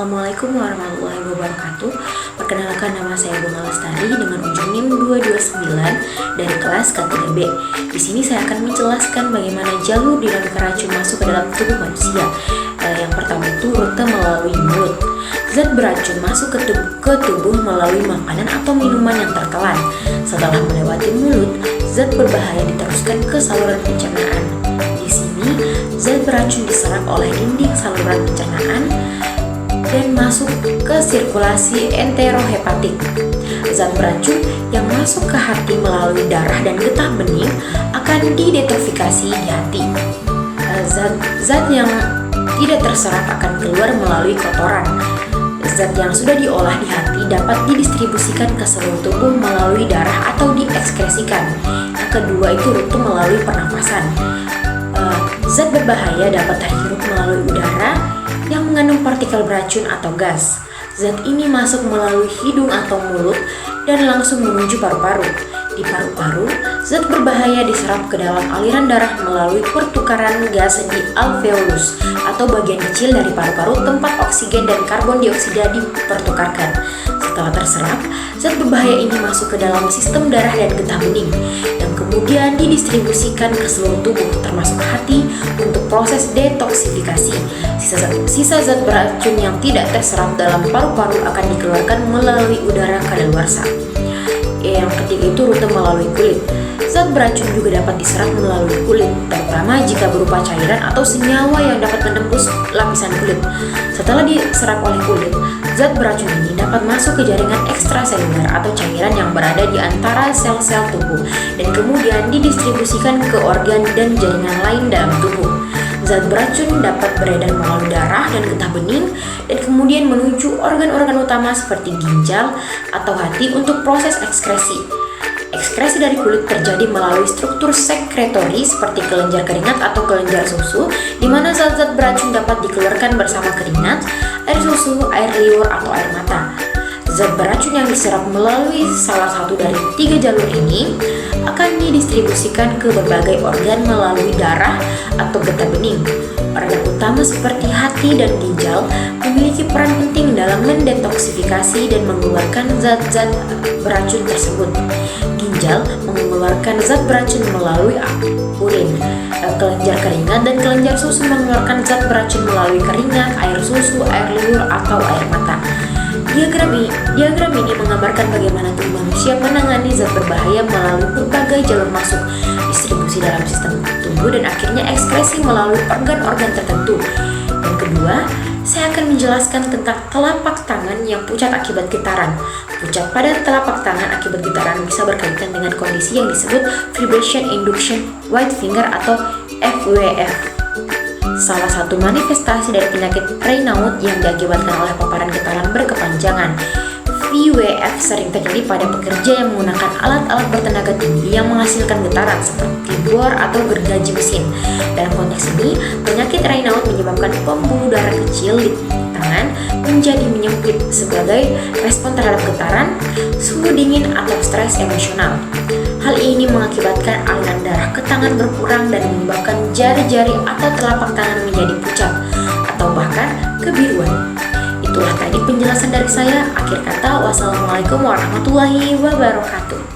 Assalamualaikum warahmatullahi wabarakatuh. Perkenalkan, nama saya Bunga Lestari dengan ujung NIM 229 dari kelas K3B. Di sini saya akan menjelaskan bagaimana jalur dinamika racun masuk ke dalam tubuh manusia. Yang pertama itu rute melalui mulut. Zat beracun masuk ke tubuh melalui makanan atau minuman yang tertelan. Setelah melewati mulut, zat berbahaya diteruskan ke saluran pencernaan. Di sini, zat beracun diserap oleh dinding saluran pencernaan dan masuk ke sirkulasi enterohepatik. Zat beracun yang masuk ke hati melalui darah dan getah bening akan didetoksifikasi di hati. Zat yang tidak terserap akan keluar melalui kotoran. Zat yang sudah diolah di hati dapat didistribusikan ke seluruh tubuh melalui darah atau diekskresikan. Yang kedua itu rute melalui pernafasan. Zat berbahaya dapat terhirup melalui udara yang mengandung partikel beracun atau gas. Zat ini masuk melalui hidung atau mulut dan langsung menuju paru-paru. Di paru-paru, zat berbahaya diserap ke dalam aliran darah melalui pertukaran gas di alveolus atau bagian kecil dari paru-paru tempat oksigen dan karbon dioksida dipertukarkan. Setelah terserap, zat berbahaya ini masuk ke dalam sistem darah dan getah bening yang kemudian didistribusikan ke seluruh tubuh termasuk hati untuk proses detoksifikasi. Sisa zat beracun yang tidak terserap dalam paru-paru akan dikeluarkan melalui udara kadaluarsa. Yang ketiga itu rute melalui kulit. Zat beracun juga dapat diserap melalui kulit, terutama jika berupa cairan atau senyawa yang dapat menembus lapisan kulit. Setelah diserap oleh kulit, zat beracun ini dapat masuk ke jaringan ekstraseluler atau cairan yang berada di antara sel-sel tubuh dan kemudian didistribusikan ke organ dan jaringan lain dalam tubuh. Zat beracun dapat beredar melalui darah dan getah bening dan kemudian menuju organ-organ utama seperti ginjal atau hati untuk proses ekskresi. Ekskresi dari kulit terjadi melalui struktur sekretori seperti kelenjar keringat atau kelenjar susu, di mana zat-zat beracun dapat dikeluarkan bersama keringat, air susu, air liur, atau air mata. Zat beracun yang diserap melalui salah satu dari 3 jalur ini akan didistribusikan ke berbagai organ melalui darah atau getah bening. Organ utama seperti hati dan ginjal memiliki peran penting dalam mendetoksifikasi dan mengeluarkan zat-zat beracun tersebut. Ginjal mengeluarkan zat beracun melalui urin. Kelenjar keringat dan kelenjar susu mengeluarkan zat beracun melalui keringat, air susu, air liur, atau air mata. Diagram ini menggambarkan bagaimana tubuh manusia menangani zat berbahaya melalui berbagai jalur masuk, distribusi dalam sistem tubuh, dan akhirnya ekskresi melalui organ-organ tertentu. Yang kedua, saya akan menjelaskan tentang telapak tangan yang pucat akibat getaran. Pucat pada telapak tangan akibat getaran bisa berkaitan dengan kondisi yang disebut Vibration Induction White Finger atau FWF. Salah satu manifestasi dari penyakit Raynaud yang diakibatkan oleh paparan getaran berkepanjangan. VWF sering terjadi pada pekerja yang menggunakan alat-alat bertenaga tinggi yang menghasilkan getaran seperti bor atau gergaji mesin. Dalam konteks ini, penyakit Raynaud menyebabkan pembuluh darah kecil di tangan menjadi menyempit sebagai respon terhadap getaran, suhu dingin, atau stres emosional. Hal ini mengakibatkan aliran darah ke tangan berkurang dan menyebabkan jari-jari atau telapak tangan menjadi pucat atau bahkan kebiruan. Itulah tadi penjelasan dari saya. Akhir kata, wassalamualaikum warahmatullahi wabarakatuh.